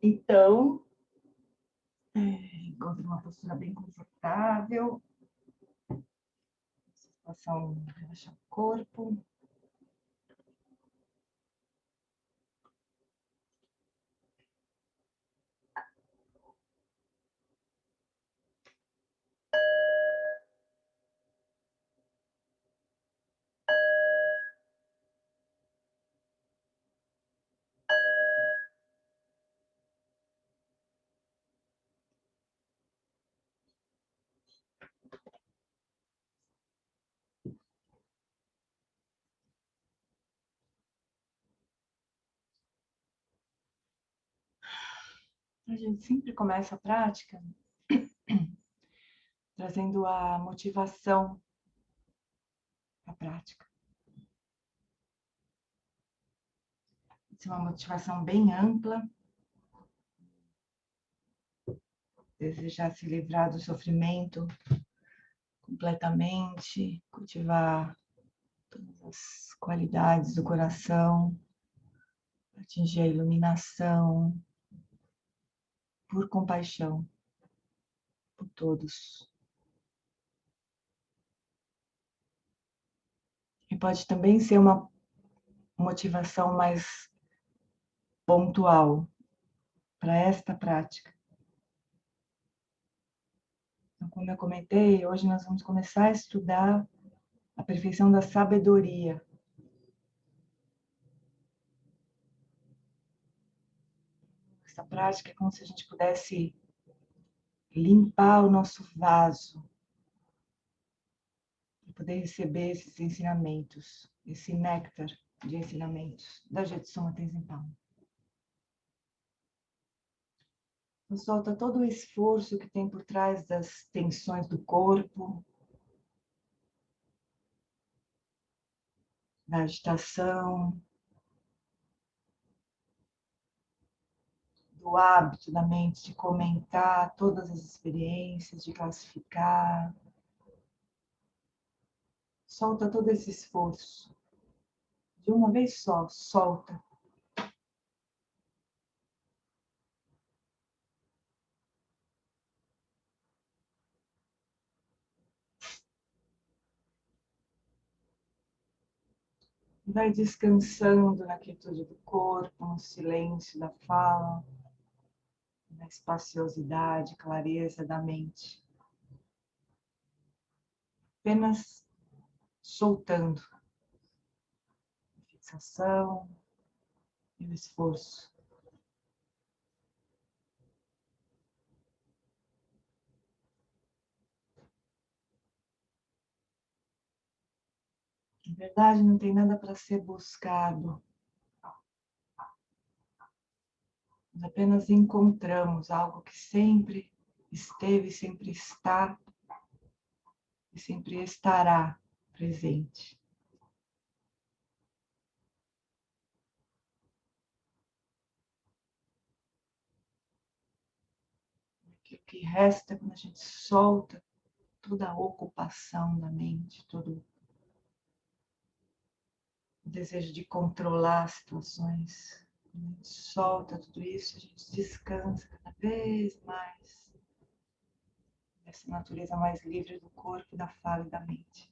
Então, encontre uma postura bem confortável. Vocês possam relaxar o corpo. A gente sempre começa a prática trazendo a motivação à prática. Essa é uma motivação bem ampla. Desejar se livrar do sofrimento completamente, cultivar todas as qualidades do coração, atingir a iluminação, por compaixão por todos. E pode também ser uma motivação mais pontual para esta prática. Então, como eu comentei, hoje nós vamos começar a estudar a perfeição da sabedoria. Essa prática é como se a gente pudesse limpar o nosso vaso para poder receber esses ensinamentos, esse néctar de ensinamentos da Jetsun Tenzin Palmo. Então, solta todo o esforço que tem por trás das tensões do corpo, da agitação, do hábito da mente de comentar todas as experiências, de classificar. Solta todo esse esforço. De uma vez só, solta. Vai descansando na quietude do corpo, no silêncio da fala, na espaciosidade, clareza da mente. Apenas soltando a fixação e o esforço. Na verdade, não tem nada para ser buscado. Nós apenas encontramos algo que sempre esteve, sempre está e sempre estará presente. O que resta quando a gente solta toda a ocupação da mente, todo o desejo de controlar as situações. Quando a gente solta tudo isso, a gente descansa cada vez mais dessa natureza mais livre do corpo, da fala e da mente.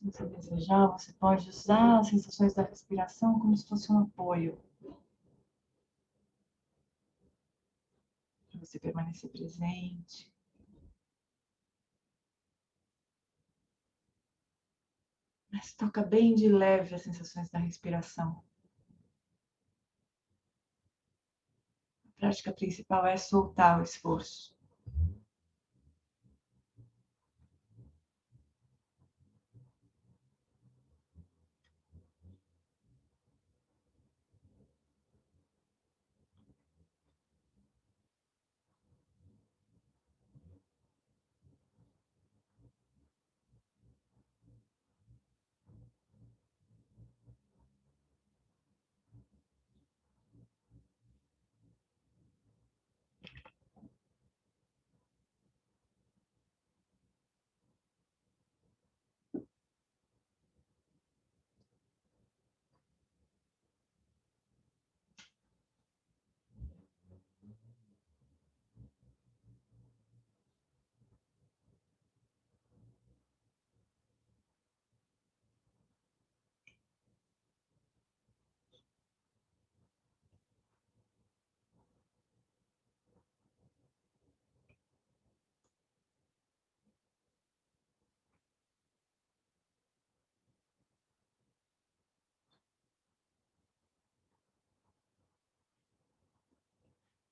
Se você desejar, você pode usar as sensações da respiração como se fosse um apoio para você permanecer presente. Mas toca bem de leve as sensações da respiração. A prática principal é soltar o esforço.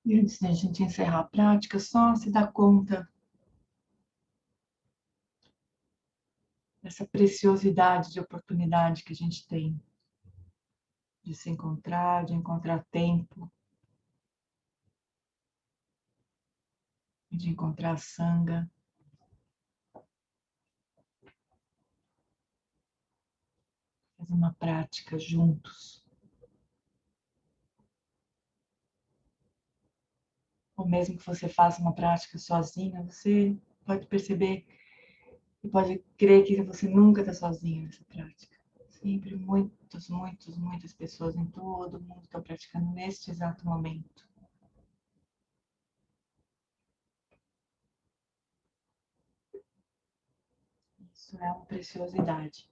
E antes da gente encerrar a prática, só se dar conta dessa preciosidade de oportunidade que a gente tem de se encontrar, de encontrar tempo, de encontrar a sanga. Fazer uma prática juntos. Ou mesmo que você faça uma prática sozinha, você pode perceber e pode crer que você nunca está sozinho nessa prática. Sempre muitas pessoas em todo mundo estão praticando neste exato momento. Isso é uma preciosidade.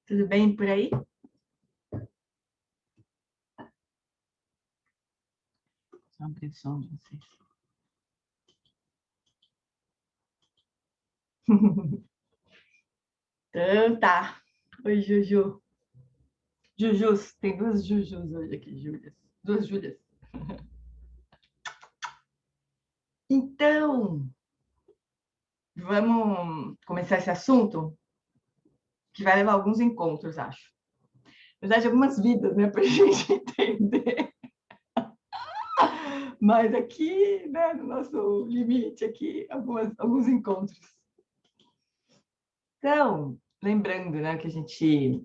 Tudo bem por aí? Só uma pressão de vocês. Então tá. Oi, Juju. Jujus, tem duas Jujus hoje aqui, Júlias. Duas Júlias. Então, vamos começar esse assunto que vai levar alguns encontros, acho. Na verdade, algumas vidas, né, para a gente entender. Mas aqui, né, no nosso limite aqui, alguns encontros. Então, lembrando, né, que a gente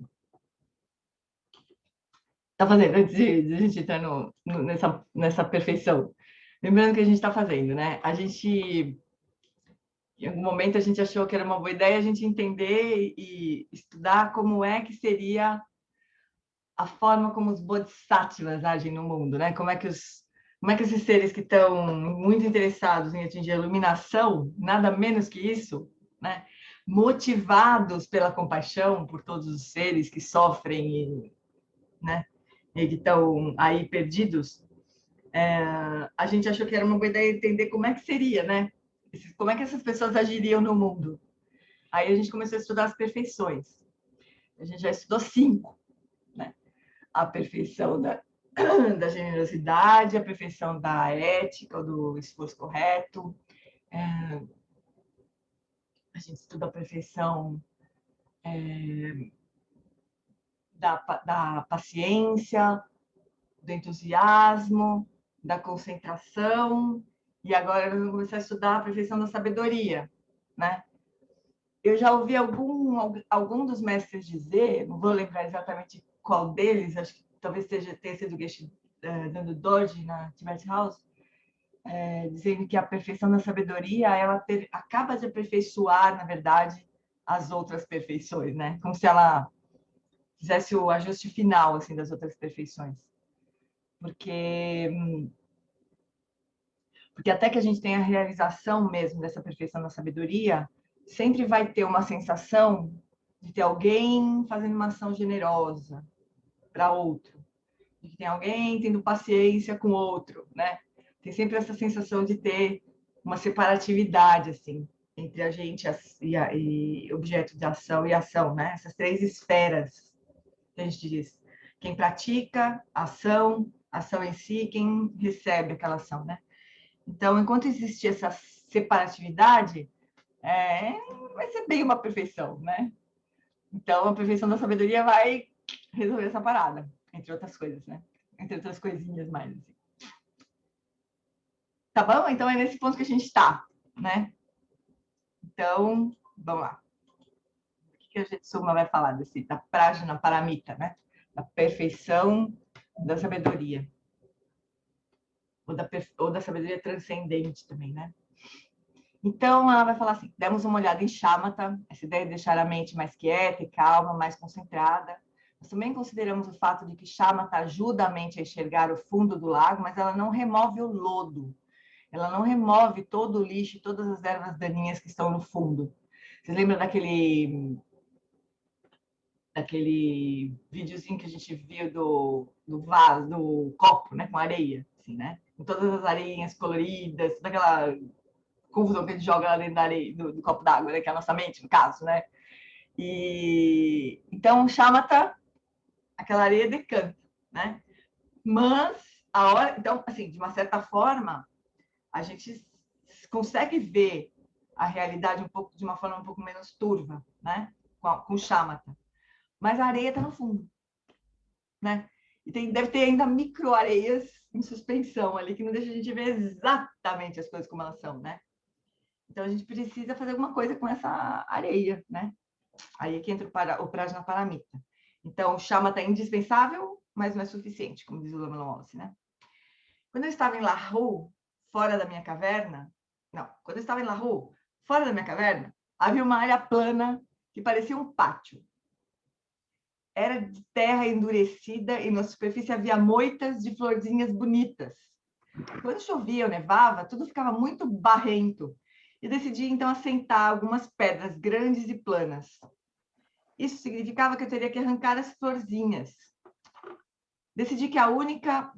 está fazendo, antes de a gente entrar nessa perfeição, lembrando que a gente está fazendo, né? A gente, em algum momento, a gente achou que era uma boa ideia a gente entender e estudar como é que seria a forma como os bodhisattvas agem no mundo, né? Como é que esses seres que estão muito interessados em atingir a iluminação, nada menos que isso, né? Motivados pela compaixão por todos os seres que sofrem né? E que estão aí perdidos, a gente achou que era uma boa ideia entender como é que seria, né? Como é que essas pessoas agiriam no mundo. Aí a gente começou a estudar as perfeições. A gente já estudou 5, né? A perfeição da generosidade, a perfeição da ética, do esforço correto. A gente estuda a perfeição da paciência, do entusiasmo, da concentração, e agora nós vamos começar a estudar a perfeição da sabedoria, né? Eu já ouvi algum dos mestres dizer, não vou lembrar exatamente qual deles, acho que talvez tenha sido o Geshe dando Doji na Tibet House, dizendo que a perfeição da sabedoria ela acaba de aperfeiçoar, na verdade, as outras perfeições, né? Como se ela fizesse o ajuste final assim das outras perfeições, porque até que a gente tenha a realização mesmo dessa perfeição da sabedoria, sempre vai ter uma sensação de ter alguém fazendo uma ação generosa para outro, de que tem alguém tendo paciência com outro, né? Tem sempre essa sensação de ter uma separatividade, assim, entre a gente e objeto de ação e ação, né? Essas 3 esferas que a gente diz. Quem pratica, ação em si, quem recebe aquela ação, né? Então, enquanto existir essa separatividade, vai ser bem uma perfeição, né? Então, a perfeição da sabedoria vai resolver essa parada, entre outras coisas, né? Entre outras coisinhas mais. Assim. Tá bom? Então, é nesse ponto que a gente está, né? Então, vamos lá. O que a gente Suma vai falar da Prajna Paramita, né? Da perfeição da sabedoria. Ou da sabedoria transcendente também, né? Então, ela vai falar assim: demos uma olhada em Shamatha, essa ideia de deixar a mente mais quieta e calma, mais concentrada. Nós também consideramos o fato de que Shamatha ajuda a mente a enxergar o fundo do lago, mas ela não remove o lodo. ela não remove todo o lixo, todas as ervas daninhas que estão no fundo. Vocês lembram daquele videozinho que a gente viu do vaso, do copo, né, com areia, assim, né? Com todas as areinhas coloridas, toda aquela confusão que a gente joga lá dentro da areia, do copo d'água, né, que é a nossa mente, no caso, né? E então, chamata, aquela areia decanta, né? Mas a hora, então, assim, de uma certa forma, a gente consegue ver a realidade um pouco de uma forma um pouco menos turva, né? Com o chamata. Mas a areia está no fundo, né? E deve ter ainda micro-areias em suspensão ali, que não deixa a gente ver exatamente as coisas como elas são, né? Então, a gente precisa fazer alguma coisa com essa areia, né? Aí é que entra o Prajnaparamita. Então, o chamata é indispensável, mas não é suficiente, como diz o Lama Wallace, né? Quando eu estava em Lahore, fora da minha caverna, não, quando eu estava em Lahore, fora da minha caverna, havia uma área plana que parecia um pátio. Era de terra endurecida e na superfície havia moitas de florzinhas bonitas. Quando chovia ou nevava, tudo ficava muito barrento. E decidi, então, assentar algumas pedras grandes e planas. Isso significava que eu teria que arrancar as florzinhas. Decidi que a única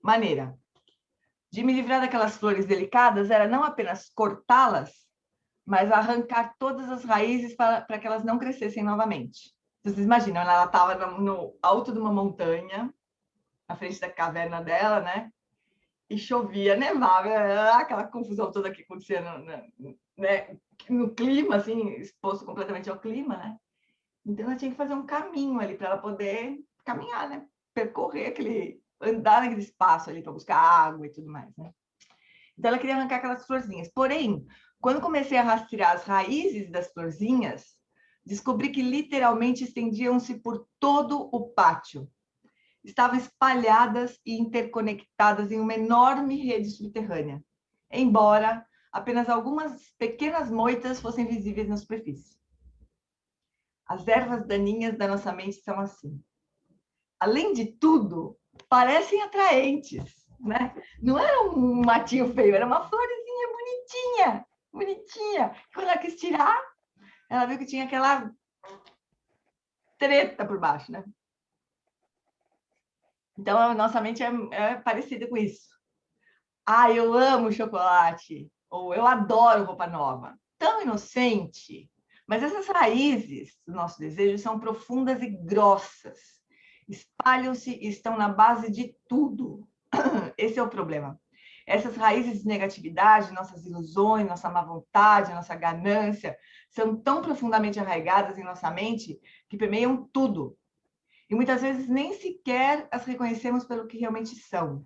maneira de me livrar daquelas flores delicadas era não apenas cortá-las, mas arrancar todas as raízes para que elas não crescessem novamente. Vocês imaginam, ela estava no alto de uma montanha, na frente da caverna dela, né? E chovia, nevava, aquela confusão toda que acontecia né? No clima, assim, exposto completamente ao clima, né? Então, ela tinha que fazer um caminho ali para ela poder caminhar, né? Percorrer andar naquele espaço ali para buscar água e tudo mais, né? Então, ela queria arrancar aquelas florzinhas. Porém, quando comecei a rastrear as raízes das florzinhas, descobri que literalmente estendiam-se por todo o pátio. Estavam espalhadas e interconectadas em uma enorme rede subterrânea, embora apenas algumas pequenas moitas fossem visíveis na superfície. As ervas daninhas da nossa mente são assim. Além de tudo, parecem atraentes, né? Não era um matinho feio, era uma florzinha bonitinha, bonitinha. Quando ela quis tirar, ela viu que tinha aquela treta por baixo, né? Então, a nossa mente é parecida com isso. Ah, eu amo chocolate, ou eu adoro roupa nova. Tão inocente. Mas essas raízes do nosso desejo são profundas e grossas. Espalham-se e estão na base de tudo. Esse é o problema. Essas raízes de negatividade, nossas ilusões, nossa má vontade, nossa ganância, são tão profundamente arraigadas em nossa mente que permeiam tudo. E muitas vezes nem sequer as reconhecemos pelo que realmente são.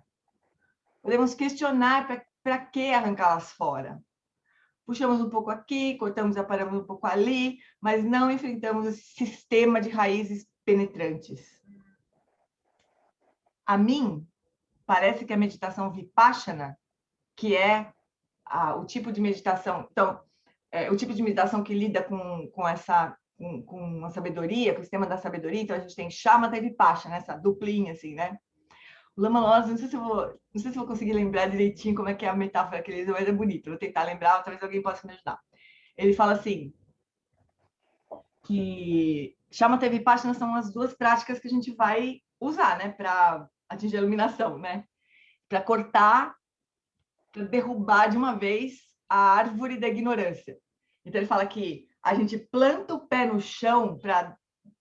Podemos questionar para que arrancá-las fora. Puxamos um pouco aqui, cortamos e aparamos um pouco ali, mas não enfrentamos esse sistema de raízes penetrantes. A mim, parece que a meditação Vipassana, que é o tipo de meditação, então, o tipo de meditação que lida com a sabedoria, com o sistema da sabedoria, então a gente tem Shamatha e Vipassana, essa duplinha assim, né? O Lama Loza, não sei se eu vou conseguir lembrar direitinho como é que é a metáfora que ele usa, mas é bonito. Vou tentar lembrar, talvez alguém possa me ajudar. Ele fala assim, que Shamatha e Vipassana são as duas práticas que a gente vai usar, né, para atingir a iluminação, né? Para cortar, para derrubar de uma vez a árvore da ignorância. Então ele fala que a gente planta o pé no chão para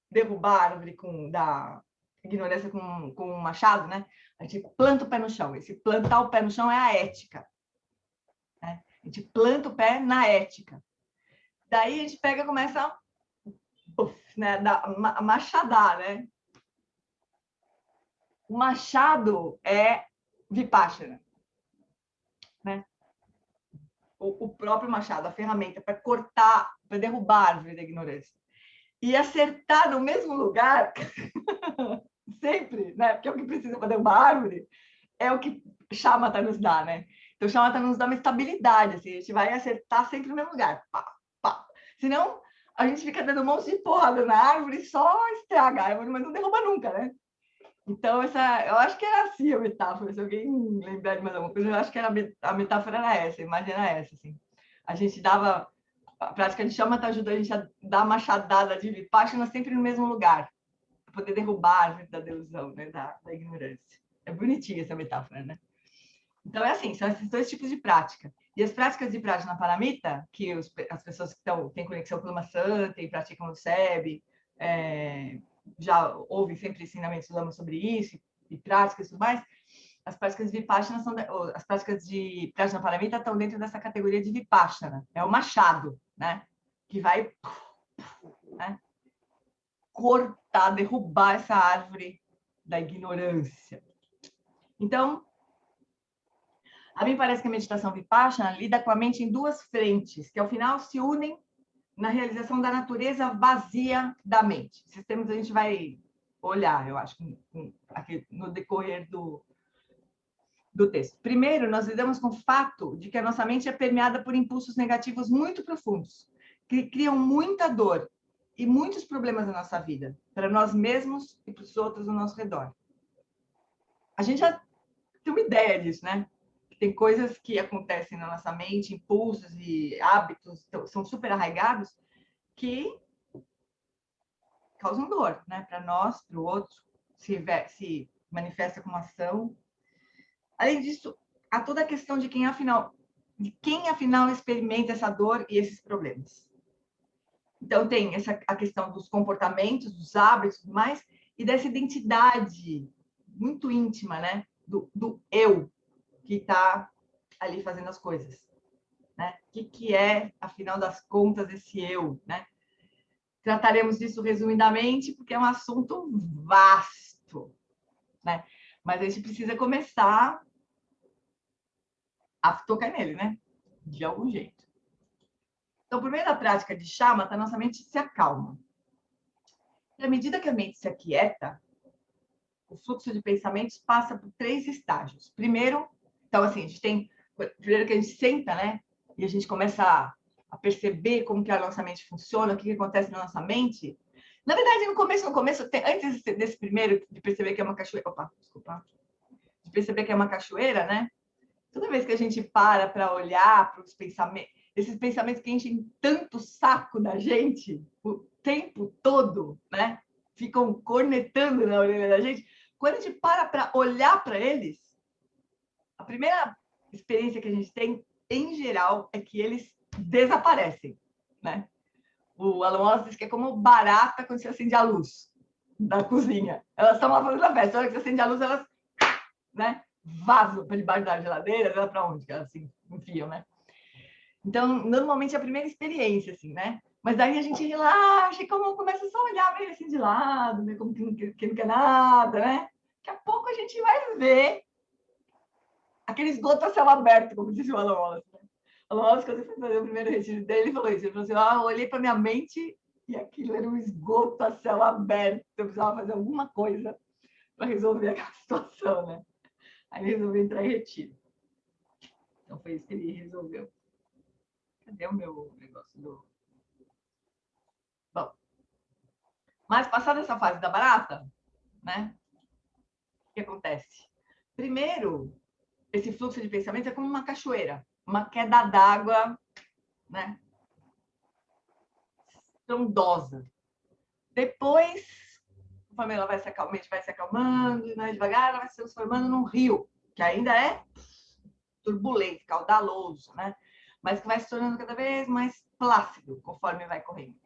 derrubar a árvore da ignorância com um machado, né? A gente planta o pé no chão. Esse plantar o pé no chão é a ética. Né? A gente planta o pé na ética. Daí a gente pega e começa a machadar, né? O machado é Vipassana. Né? O próprio machado, a ferramenta para cortar, para derrubar a árvore da ignorância. E acertar no mesmo lugar, sempre, né? Porque é o que precisa para derrubar a árvore, é o que Shamatha nos dá, né? Então, Shamatha nos dá uma estabilidade, assim, a gente vai acertar sempre no mesmo lugar. Pá, pá. Senão, a gente fica dando um monte de porrada na árvore e só estraga a árvore, mas não derruba nunca, né? Então, eu acho que era assim a metáfora. Se alguém lembrar de mais alguma coisa, eu acho que a metáfora era essa, a imagem era essa. Assim. A gente dava. A prática de chama ajuda a gente a dar uma machadada de Vipassana sempre no mesmo lugar, para poder derrubar a árvore da delusão, né, da ignorância. É bonitinha essa metáfora, né? Então, é assim, são esses dois tipos de prática. E as práticas de Prajna Paramita, que as pessoas que têm conexão com o Lama Santa e praticam o SEB, já ouvem sempre ensinamentos do Lama sobre isso, e práticas e tudo mais, as práticas de Vipassana as práticas de Prajna Paramita estão dentro dessa categoria de Vipassana. É o machado, né? Que vai, né, cortar, derrubar essa árvore da ignorância. Então, a mim parece que a meditação Vipassana lida com a mente em duas frentes, que ao final se unem na realização da natureza vazia da mente. Esses termos a gente vai olhar, eu acho, aqui no decorrer do texto. Primeiro, nós lidamos com o fato de que a nossa mente é permeada por impulsos negativos muito profundos, que criam muita dor e muitos problemas na nossa vida, para nós mesmos e para os outros ao nosso redor. A gente já tem uma ideia disso, né? Tem coisas que acontecem na nossa mente, impulsos e hábitos são super arraigados que causam dor, né? Para nós, para o outro, se manifesta como ação. Além disso, há toda a questão de quem afinal experimenta essa dor e esses problemas. Então tem a questão dos comportamentos, dos hábitos, mais e dessa identidade muito íntima, né? Do eu que está ali fazendo as coisas, né? O que é, afinal das contas, esse eu, né? Trataremos disso resumidamente, porque é um assunto vasto, né? Mas a gente precisa começar a tocar nele, né? De algum jeito. Então, por meio da prática de shamatha, nossa mente se acalma. E à medida que a mente se aquieta, o fluxo de pensamentos passa por 3 estágios. Primeiro, então, assim, a gente tem... Primeiro que a gente senta, né? E a gente começa a perceber como que a nossa mente funciona, o que acontece na nossa mente. Na verdade, no começo, antes desse primeiro, de perceber que é uma cachoeira... Opa, desculpa. De perceber que é uma cachoeira, né? Toda vez que a gente para olhar para os pensamentos, esses pensamentos que enchem tanto saco da gente o tempo todo, né? Ficam cornetando na orelha da gente. Quando a gente para olhar para eles, a primeira experiência que a gente tem, em geral, é que eles desaparecem, né? O Alan Wallace diz que é como barata quando você acende a luz da cozinha. Elas estão lá fazendo a festa. A hora que você acende a luz, elas, né, vazam para debaixo da geladeira, sei lá para onde que elas se enfiam, né? Então, normalmente é a primeira experiência, assim, né? Mas daí a gente relaxa e como começa só a olhar meio assim de lado, né? Como que não quer nada, né? Daqui a pouco a gente vai ver aquele esgoto a céu aberto, como disse o Alan Wallace. Né? O Alan Wallace, quando ele foi fazer o primeiro retiro dele, ele falou isso. Ele falou assim, eu olhei para minha mente e aquilo era um esgoto a céu aberto. Eu precisava fazer alguma coisa para resolver aquela situação, né? Aí ele resolveu entrar em retiro. Então foi isso que ele resolveu. Cadê o meu negócio do... Bom, mas passada essa fase da barata, né? O que acontece? Primeiro, esse fluxo de pensamento é como uma cachoeira, uma queda d'água, né? Estrondosa. Depois, conforme ela vai se acalmando, né? Devagar, ela vai se transformando num rio, que ainda é turbulento, caudaloso, né? Mas que vai se tornando cada vez mais plácido conforme vai correndo.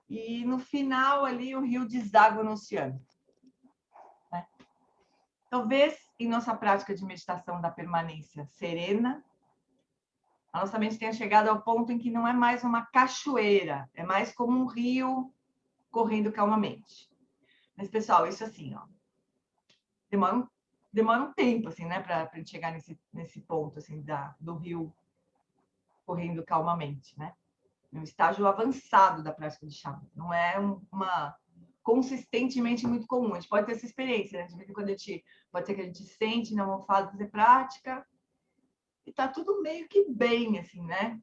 E no final ali o rio deságua no oceano. Né? Talvez em nossa prática de meditação da permanência serena, a nossa mente tenha chegado ao ponto em que não é mais uma cachoeira, é mais como um rio correndo calmamente. Mas, pessoal, isso assim, ó, demora um tempo, assim, né, para a gente chegar nesse ponto, assim, do rio correndo calmamente, né? É um estágio avançado da prática de shamatha. Não é uma consistentemente muito comum. A gente pode ter essa experiência, né? De vez em quando pode ser que a gente sente na almofada fazer prática e tá tudo meio que bem, assim, né?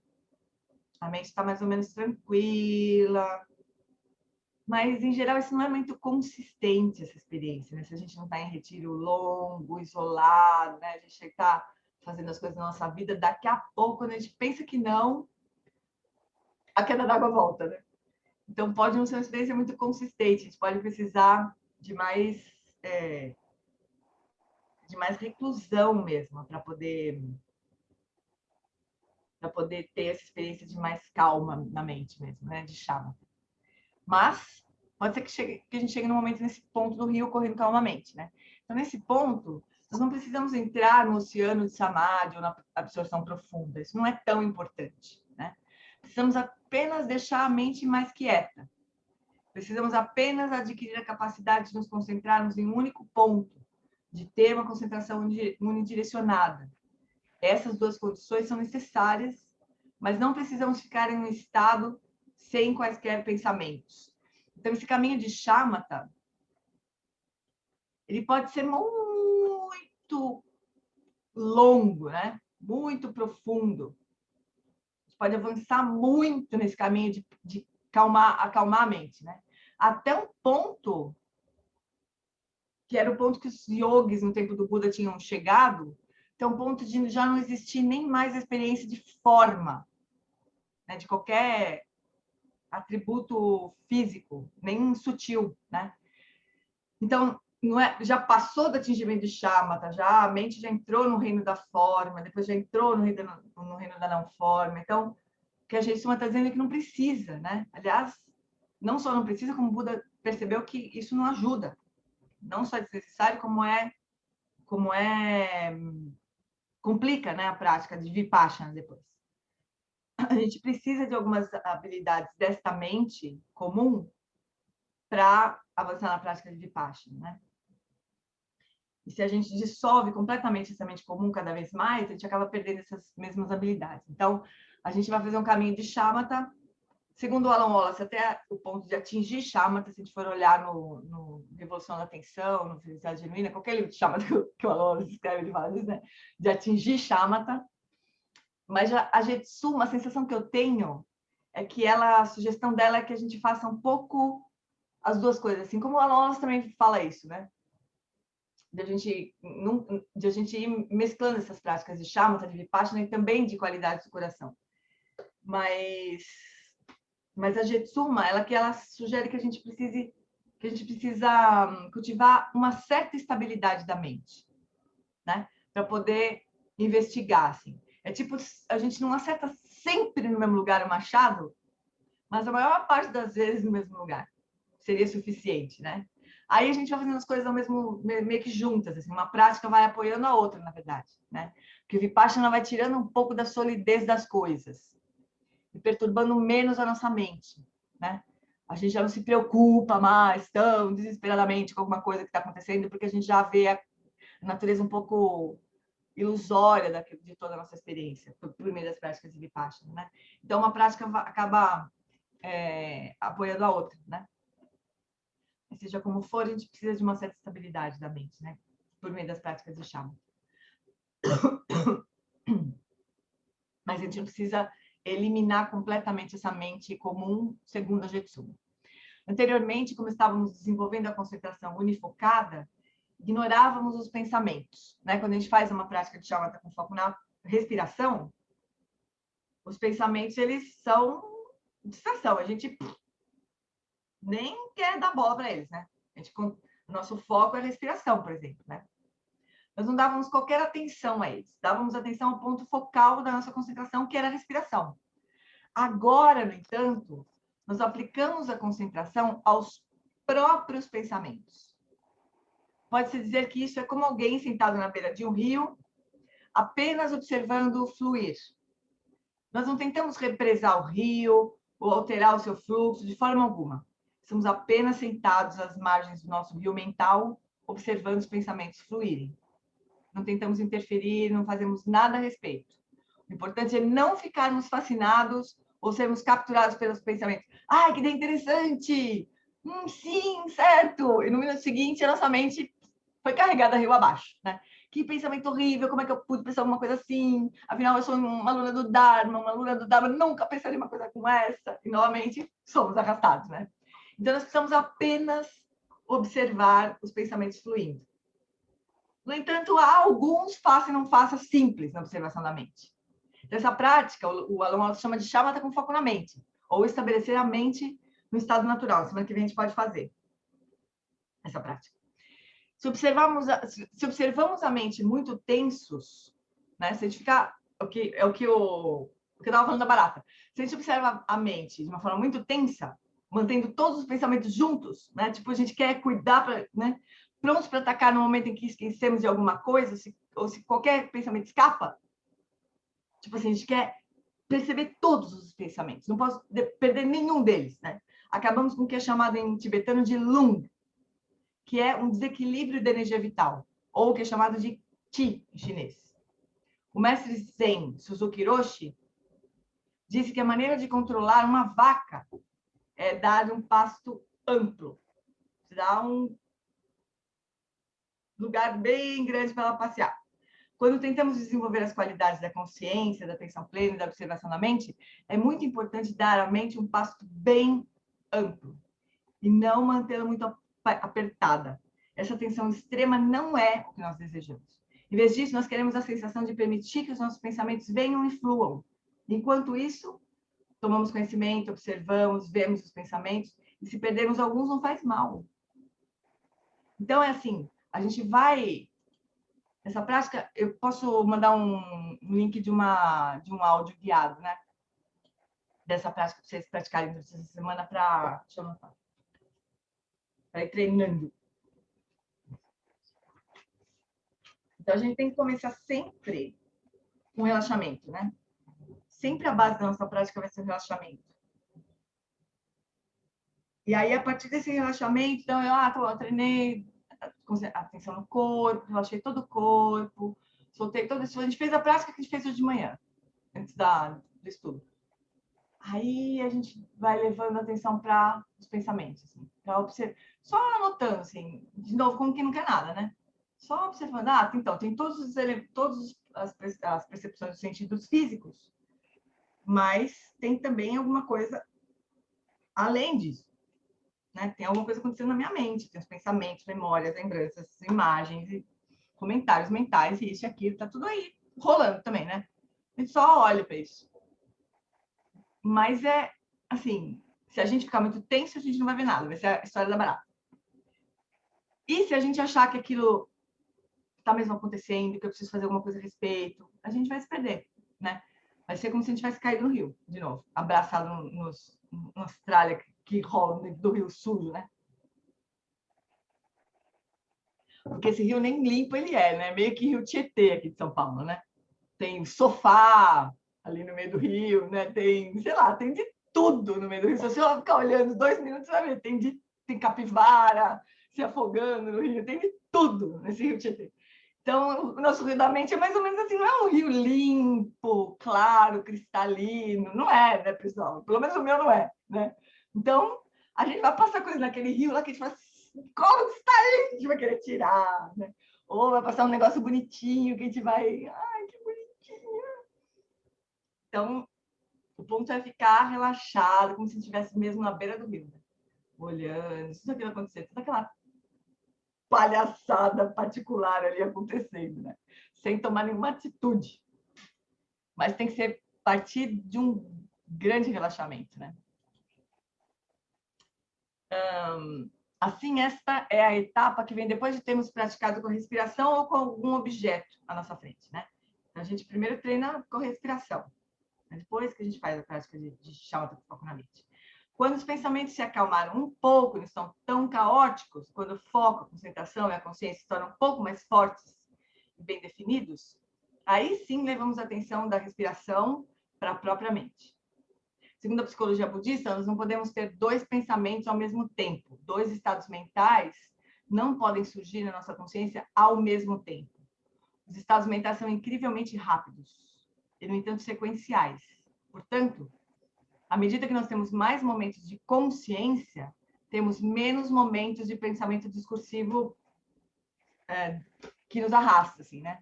A mente está mais ou menos tranquila, Mas, em geral, isso não é muito consistente, essa experiência, né? Se a gente não está em retiro longo, isolado, né? A gente está fazendo as coisas na nossa vida, daqui a pouco, quando a gente pensa que não, a queda d'água volta, né? Então, pode não ser uma experiência muito consistente, a gente pode precisar de mais reclusão mesmo, para poder ter essa experiência de mais calma na mente mesmo, né? De chama. Mas pode ser que a gente chegue no momento nesse ponto do rio correndo calmamente, né? Então, nesse ponto, nós não precisamos entrar no oceano de samadhi ou na absorção profunda. Isso não é tão importante, né? Precisamos apenas deixar a mente mais quieta. Precisamos apenas adquirir a capacidade de nos concentrarmos em um único ponto, de ter uma concentração unidirecionada. Essas duas condições são necessárias, mas não precisamos ficar em um estado sem quaisquer pensamentos. Então, esse caminho de shamatha, ele pode ser muito longo, né? Muito profundo. A gente pode avançar muito nesse caminho de acalmar a mente, né? Até um ponto, que era o ponto que os yogis no tempo do Buda tinham chegado, até um ponto de já não existir nem mais a experiência de forma, né? De qualquer atributo físico, nem sutil, né? Então, não é, já passou do atingimento de shamatha, já a mente já entrou no reino da forma, depois já entrou no reino da não forma. Então, o que a gente está dizendo é que não precisa, né? Aliás, não só não precisa, como o Buda percebeu que isso não ajuda. Não só é desnecessário, como complica, né, a prática de vipassana depois. A gente precisa de algumas habilidades desta mente comum para avançar na prática de vipassana, né? E se a gente dissolve completamente essa mente comum cada vez mais, a gente acaba perdendo essas mesmas habilidades. Então, a gente vai fazer um caminho de shamatha, segundo o Alan Wallace, até o ponto de atingir shamatha, se a gente for olhar no Revolução da Atenção, no Felicidade Genuína, qualquer livro de shamatha que o Alan Wallace escreve, ele fala isso, né? De atingir shamatha. Mas a Jetsu, uma sensação que eu tenho é que a sugestão dela é que a gente faça um pouco as duas coisas, assim como o Alan Wallace também fala isso, né? De a gente ir mesclando essas práticas de shamatha, de vipassana e também de qualidade do coração. Mas a Jetsuma, ela sugere que a gente precisa cultivar uma certa estabilidade da mente, né? Para poder investigar, assim. É tipo, a gente não acerta sempre no mesmo lugar o machado, mas a maior parte das vezes no mesmo lugar. Seria suficiente, né? Aí a gente vai fazendo as coisas ao meio que juntas, assim, uma prática vai apoiando a outra, na verdade, né? Porque o Vipassana vai tirando um pouco da solidez das coisas e perturbando menos a nossa mente, né? A gente já não se preocupa mais tão desesperadamente com alguma coisa que está acontecendo, porque a gente já vê a natureza um pouco ilusória de toda a nossa experiência, por meio das práticas de Vipassana, né? Então, uma prática acaba apoiando a outra, né? Seja como for, a gente precisa de uma certa estabilidade da mente, né? Por meio das práticas de shamatha. Mas a gente não precisa eliminar completamente essa mente comum, segundo a Jetsumo. Anteriormente, como estávamos desenvolvendo a concentração unifocada, ignorávamos os pensamentos, né? Quando a gente faz uma prática de shamatha com foco na respiração, os pensamentos, eles são distração. A gente nem quer dar bola para eles, né? O nosso foco é a respiração, por exemplo, né? Nós não dávamos qualquer atenção a eles, dávamos atenção ao ponto focal da nossa concentração, que era a respiração. Agora, no entanto, nós aplicamos a concentração aos próprios pensamentos. Pode-se dizer que isso é como alguém sentado na beira de um rio, apenas observando o fluir. Nós não tentamos represar o rio ou alterar o seu fluxo de forma alguma. Estamos apenas sentados às margens do nosso rio mental, observando os pensamentos fluírem. Não tentamos interferir, não fazemos nada a respeito. O importante é não ficarmos fascinados ou sermos capturados pelos pensamentos. Ai, que ideia interessante! Sim, certo! E no minuto seguinte, a nossa mente foi carregada rio abaixo, né? Que pensamento horrível, como é que eu pude pensar uma coisa assim? Afinal, eu sou uma aluna do Dharma nunca pensaria uma coisa como essa. E, novamente, somos arrastados, né? Então, nós precisamos apenas observar os pensamentos fluindo. No entanto, há alguns faça e não faça simples na observação da mente. Então, essa prática, o aluno chama de shamatha com foco na mente, ou estabelecer a mente no estado natural. Semana que vem a gente pode fazer essa prática. Se observamos a mente muito tensos, né? Se a gente ficar, o que eu estava falando da barata. Se a gente observa a mente de uma forma muito tensa, mantendo todos os pensamentos juntos, né? Tipo, a gente quer cuidar, né? Prontos para atacar no momento em que esquecemos de alguma coisa, ou se qualquer pensamento escapa. Tipo assim, a gente quer perceber todos os pensamentos, não posso perder nenhum deles, né? Acabamos com o que é chamado em tibetano de lung, que é um desequilíbrio da energia vital, ou o que é chamado de qi em chinês. O mestre Zen Suzuki Roshi disse que a maneira de controlar uma vaca é dar um pasto amplo, dar um lugar bem grande para ela passear. Quando tentamos desenvolver as qualidades da consciência, da atenção plena e da observação da mente, é muito importante dar à mente um pasto bem amplo e não mantê-la muito apertada. Essa tensão extrema não é o que nós desejamos. Em vez disso, nós queremos a sensação de permitir que os nossos pensamentos venham e fluam. Enquanto isso, tomamos conhecimento, observamos, vemos os pensamentos, e se perdermos alguns, não faz mal. Então, é assim, a gente vai... Essa prática, eu posso mandar um link de um áudio guiado, né? Dessa prática para vocês praticarem durante essa semana para ir treinando. Então, a gente tem que começar sempre com relaxamento, né? Sempre a base da nossa prática vai ser o relaxamento. E aí, a partir desse relaxamento, então, eu treinei atenção no corpo, relaxei todo o corpo, soltei todo isso. A gente fez a prática que a gente fez hoje de manhã, antes do estudo. Aí a gente vai levando a atenção para os pensamentos, assim, só anotando, assim, de novo, como quem não quer nada, né? Só observando, então, tem todas as percepções dos sentidos físicos, mas tem também alguma coisa além disso, né? Tem alguma coisa acontecendo na minha mente, tem os pensamentos, memórias, lembranças, imagens, e comentários mentais, e isso e aquilo, tá tudo aí, rolando também, né? A gente só olha para isso. Mas assim, se a gente ficar muito tenso, a gente não vai ver nada, vai ser a história da barata. E se a gente achar que aquilo está mesmo acontecendo, que eu preciso fazer alguma coisa a respeito, a gente vai se perder, né? Vai ser como se a gente tivesse caído no rio, de novo, abraçado na Austrália, que rola do rio sujo, né? Porque esse rio nem limpo ele é, né? Meio que rio Tietê aqui de São Paulo, né? Tem sofá ali no meio do rio, né? Tem, sei lá, tem de tudo no meio do rio. Se você ficar olhando 2 minutos, você vai ver. Tem capivara se afogando no rio, tem de tudo nesse rio Tietê. Então, o nosso rio da mente é mais ou menos assim, não é um rio limpo, claro, cristalino, não é, né, pessoal? Pelo menos o meu não é, né? Então, a gente vai passar coisa naquele rio lá que a gente fala, como está aí? A gente vai querer tirar, né? Ou vai passar um negócio bonitinho que a gente vai, ai, que bonitinho. Então, o ponto é ficar relaxado, como se estivesse mesmo na beira do rio, né? Olhando, tudo aquilo acontecer, toda aquela palhaçada particular ali acontecendo, né? Sem tomar nenhuma atitude. Mas tem que ser partir de um grande relaxamento, né? Assim, esta é a etapa que vem depois de termos praticado com respiração ou com algum objeto à nossa frente, né? Então, a gente primeiro treina com respiração, depois que a gente faz a prática de shamatha com foco na mente. Quando os pensamentos se acalmaram um pouco, não estão tão caóticos, quando o foco, a concentração e a consciência se tornam um pouco mais fortes e bem definidos, aí sim levamos a atenção da respiração para a própria mente. Segundo a psicologia budista, nós não podemos ter 2 pensamentos ao mesmo tempo. 2 estados mentais não podem surgir na nossa consciência ao mesmo tempo. Os estados mentais são incrivelmente rápidos e, no entanto, sequenciais. Portanto, à medida que nós temos mais momentos de consciência, temos menos momentos de pensamento discursivo que nos arrasta, assim, né?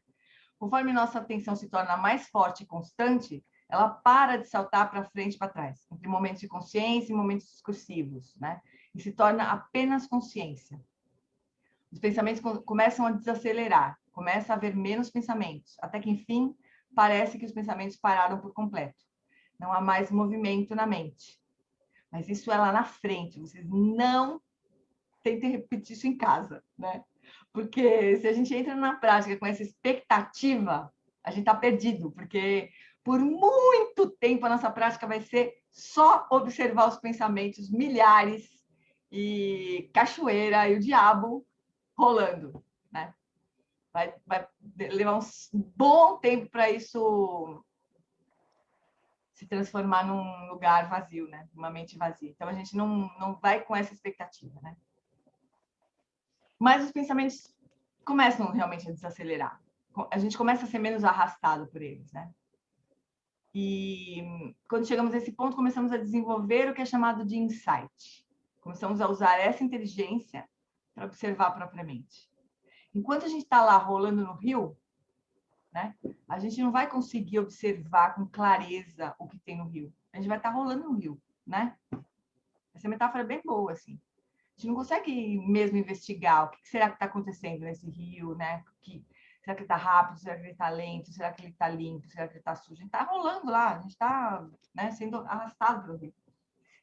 Conforme nossa atenção se torna mais forte e constante, ela para de saltar para frente e para trás, entre momentos de consciência e momentos discursivos, né? e se torna apenas consciência. Os pensamentos começam a desacelerar, começa a haver menos pensamentos, até que, enfim, parece que os pensamentos pararam por completo. Não há mais movimento na mente. Mas isso é lá na frente, vocês não tentem repetir isso em casa, né? Porque se a gente entra na prática com essa expectativa, a gente está perdido, porque por muito tempo a nossa prática vai ser só observar os pensamentos milhares e cachoeira e o diabo rolando, né? Vai levar um bom tempo para isso se transformar num lugar vazio, né? Uma mente vazia. Então a gente não vai com essa expectativa, né? Mas os pensamentos começam realmente a desacelerar. A gente começa a ser menos arrastado por eles, né? E quando chegamos a esse ponto, começamos a desenvolver o que é chamado de insight. Começamos a usar essa inteligência para observar a própria mente. Enquanto a gente está lá rolando no rio, né, a gente não vai conseguir observar com clareza o que tem no rio. A gente vai estar rolando no rio, né? Essa metáfora é bem boa, assim. A gente não consegue mesmo investigar o que será que está acontecendo nesse rio, né? Será que ele está rápido? Será que ele está lento? Será que ele está limpo? Será que ele está sujo? A gente está rolando lá, a gente está, né, sendo arrastado pelo rio.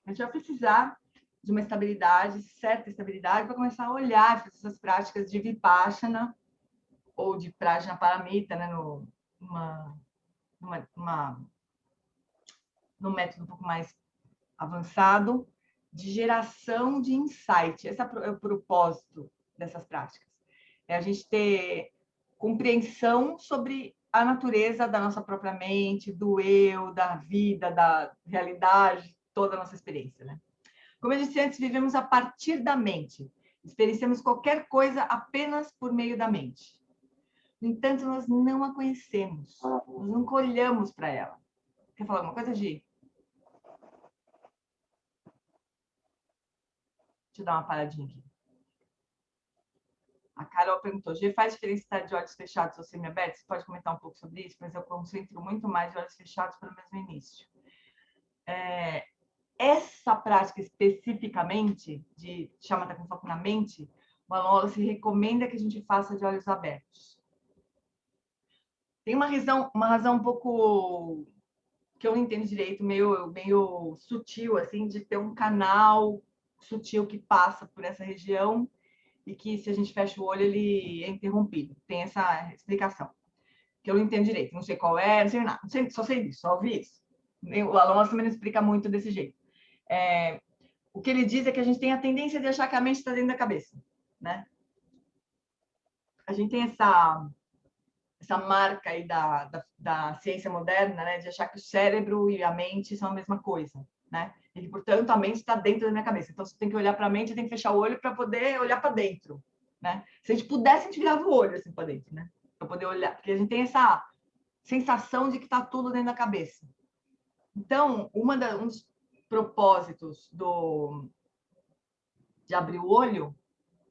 A gente vai precisar de uma estabilidade, certa estabilidade, para começar a olhar para essas práticas de Vipassana ou de Prajna Paramita, né, num método um pouco mais avançado de geração de insight. Esse é o propósito dessas práticas. É a gente ter compreensão sobre a natureza da nossa própria mente, do eu, da vida, da realidade, toda a nossa experiência, né? Como eu disse antes, vivemos a partir da mente. Experienciamos qualquer coisa apenas por meio da mente. No entanto, nós não a conhecemos. Nós nunca olhamos para ela. Quer falar alguma coisa, Gi? Deixa eu dar uma paradinha aqui. A Carol perguntou, G, faz diferença estar de olhos fechados ou semiabertos? Você pode comentar um pouco sobre isso? Mas eu concentro muito mais de olhos fechados pelo mesmo início. Essa prática especificamente, de chamada com foco na mente, o Alan se recomenda que a gente faça de olhos abertos. Tem uma razão um pouco que eu não entendo direito, meio sutil, assim, de ter um canal sutil que passa por essa região e que, se a gente fecha o olho, ele é interrompido. Tem essa explicação, que eu não entendo direito. Não sei qual é, não sei nada. Não sei, só sei disso, só ouvi isso. O Alonso também não explica muito desse jeito. O que ele diz é que a gente tem a tendência de achar que a mente está dentro da cabeça, né? A gente tem essa marca aí da ciência moderna, né, de achar que o cérebro e a mente são a mesma coisa, né? E que, portanto, a mente está dentro da minha cabeça. Então, você tem que olhar para a mente, tem que fechar o olho para poder olhar para dentro, né? Se a gente pudesse, a gente virava o olho assim para dentro, né? Para poder olhar, porque a gente tem essa sensação de que está tudo dentro da cabeça. Então, um dos propósitos de abrir o olho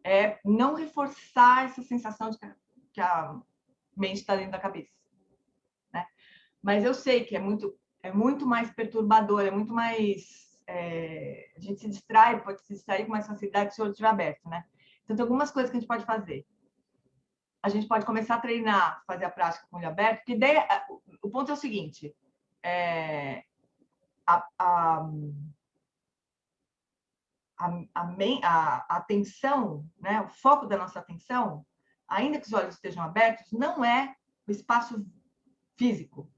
é não reforçar essa sensação de que a mente está dentro da cabeça, né? Mas eu sei que é muito mais perturbador, é muito mais... a gente se distrai, pode se distrair com mais facilidade se o olho estiver aberto, né? Então, tem algumas coisas que a gente pode fazer. A gente pode começar a treinar, fazer a prática com o olho aberto, porque o ponto é o seguinte, a atenção, né, o foco da nossa atenção, ainda que os olhos estejam abertos, não é o espaço físico.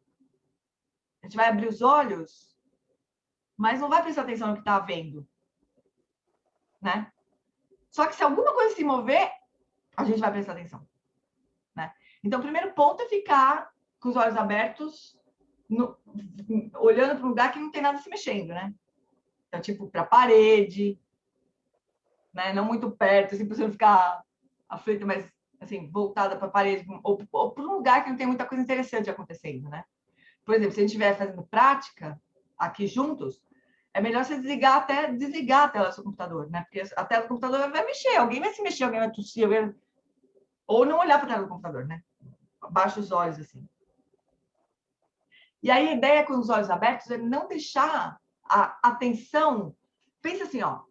A gente vai abrir os olhos, mas não vai prestar atenção no que está vendo, né? Só que se alguma coisa se mover, a gente vai prestar atenção, né? Então, o primeiro ponto é ficar com os olhos abertos, olhando para um lugar que não tem nada se mexendo, né? Então, tipo, para a parede, né? Não muito perto, assim, para você não ficar aflita, mas assim, voltada para a parede, ou para um lugar que não tem muita coisa interessante acontecendo, né? Por exemplo, se a gente estiver fazendo prática aqui juntos, é melhor você desligar a tela do seu computador, né? Porque a tela do computador vai mexer, alguém vai se mexer, alguém vai tossir, ou não olhar para a tela do computador, né? Abaixa os olhos, assim. E aí a ideia com os olhos abertos é não deixar a atenção... Pensa assim, ó.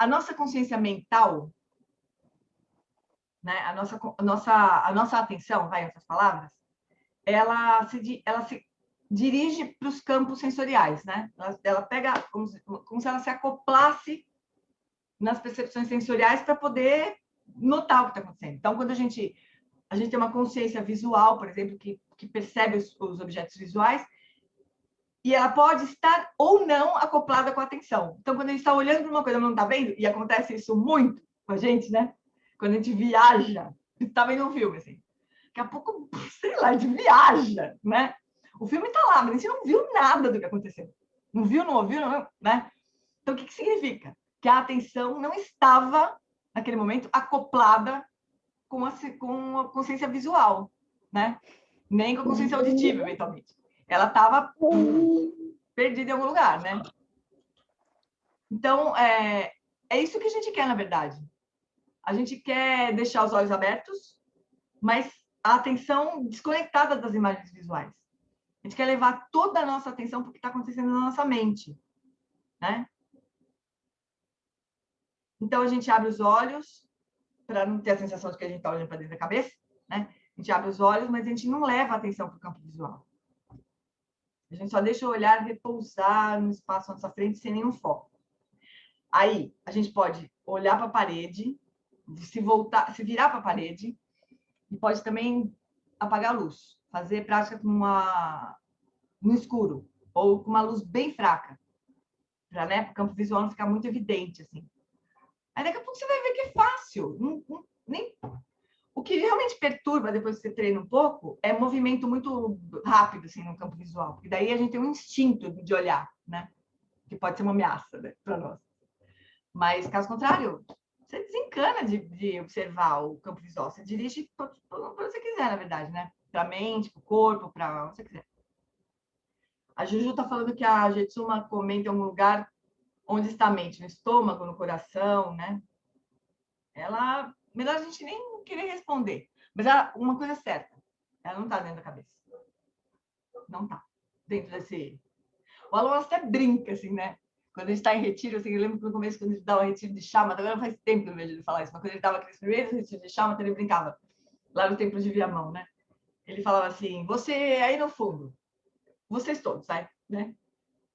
a nossa consciência mental, né? A nossa atenção, vai, essas palavras, ela se dirige para os campos sensoriais, né? Ela pega como se ela se acoplasse nas percepções sensoriais para poder notar o que está acontecendo. Então, quando a gente tem uma consciência visual, por exemplo, que percebe os objetos visuais, e ela pode estar ou não acoplada com a atenção. Então, quando a gente está olhando para uma coisa e não está vendo, e acontece isso muito com a gente, né? Quando a gente viaja, está vendo um filme, assim. Daqui a pouco, sei lá, a gente viaja, né? O filme está lá, mas a gente não viu nada do que aconteceu. Não viu, não ouviu, não, né? Então, o que significa? Que a atenção não estava, naquele momento, acoplada com a consciência visual, né? Nem com a consciência auditiva, eventualmente. Ela estava perdida em algum lugar, né? Então, é isso que a gente quer, na verdade. A gente quer deixar os olhos abertos, mas a atenção desconectada das imagens visuais. A gente quer levar toda a nossa atenção para o que está acontecendo na nossa mente, né? Então, a gente abre os olhos para não ter a sensação de que a gente está olhando para dentro da cabeça, né? A gente abre os olhos, mas a gente não leva a atenção para o campo visual. A gente só deixa o olhar repousar no espaço à nossa frente sem nenhum foco. Aí, a gente pode olhar para a parede, se virar para a parede, e pode também apagar a luz, fazer prática no escuro, ou com uma luz bem fraca, para, né, o campo visual não ficar muito evidente, assim. Aí daqui a pouco você vai ver que é fácil. O que realmente perturba depois que você treina um pouco é movimento muito rápido, assim, no campo visual. Porque daí a gente tem um instinto de olhar, né? Que pode ser uma ameaça, né, para nós. Mas, caso contrário, você desencana de observar o campo visual. Você dirige para onde você quiser, na verdade, né? Para a mente, para o corpo, para onde você quiser. A Juju está falando que a Jetsuma comenta em algum lugar onde está a mente, no estômago, no coração, né? Ela, melhor a gente nem querer responder. Mas uma coisa é certa, ela não está dentro da cabeça. Não está. Dentro desse... O aluno até brinca, assim, né? Quando a gente está em retiro, assim, eu lembro que no começo, quando a gente dava retiro de chama, agora faz tempo que eu vejo ele falar isso, mas quando ele dava aqueles primeiros retiros de chama, ele brincava, lá no templo de Viamão, né? Ele falava assim, você aí no fundo, vocês todos, sai, né?